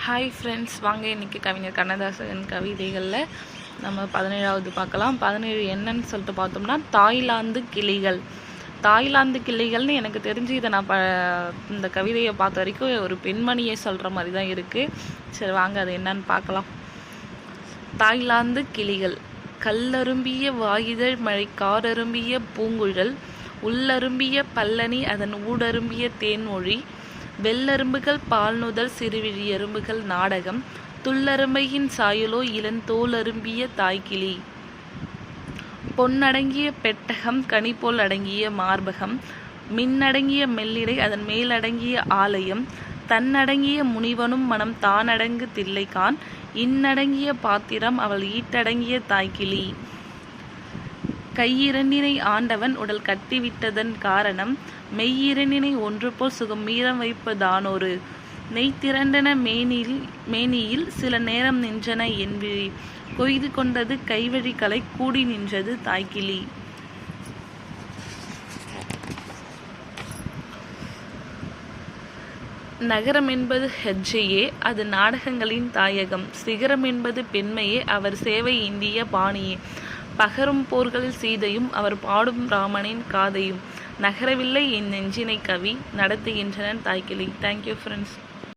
Hi friends, வாங்க இன்றைக்கி கவிஞர் கண்ணதாசன் கவிதைகளில் நம்ம 17வது பார்க்கலாம். 17 என்னன்னு சொல்லிட்டு பார்த்தோம்னா, தாய்லாந்து கிளிகள். தாய்லாந்து கிளிகள்னு எனக்கு தெரிஞ்சு இதை நான் இந்த கவிதையை பார்த்த வரைக்கும் ஒரு பெண்மணியை சொல்கிற மாதிரி தான் இருக்குது. சரி வாங்க அது என்னன்னு பார்க்கலாம். தாய்லாந்து கிளிகள். கல்லரும்பிய வாயுதழ் மழை காரரும்பிய பூங்குழல் உள்ளரும்பிய பல்லனி அதன் ஊடரும்பிய தேன்மொழி வெள்ளரும்புகள் பால்நுதல் சிறுவிழி எறும்புகள் நாடகம் துள்ளரும்பையின் சாயலோ இளந்தோலரும்பிய தாய்கிளி பொன்னடங்கிய பெட்டகம் கனிபோல் அடங்கிய மார்பகம் மின்னடங்கிய மெல்லிடை அதன் மேலடங்கிய ஆலயம் தன்னடங்கிய முனிவனும் மனம் தானடங்கு தில்லைகான் இன்னடங்கிய பாத்திரம் அவள் ஈட்டடங்கிய தாய்கிளி கையிரண்டினை ஆண்டவன் உடல் கட்டிவிட்டதன் காரணம் மெய்யிரண்டினை ஒன்று போல் சுகம் மீறம் வைப்பதானொரு நெய்த்திரண்டன மேனியில் சில நேரம் நின்றன என்பிழி கொய்து கொண்டது கைவழி கலை கூடி நின்றது தாய்கிளி. நகரம் என்பது ஹெஜ்ஜையே, அது நாடகங்களின் தாயகம். சிகரம் என்பது பெண்மையே, அவர் சேவை இந்திய பாணியே. பகரும் போர்களில் சீதையும் அவர் பாடும் ராமனின் காதையும் நகரவில்லை என் நெஞ்சினை கவி நடத்துகின்றன தாய்கிளி. Thank you friends.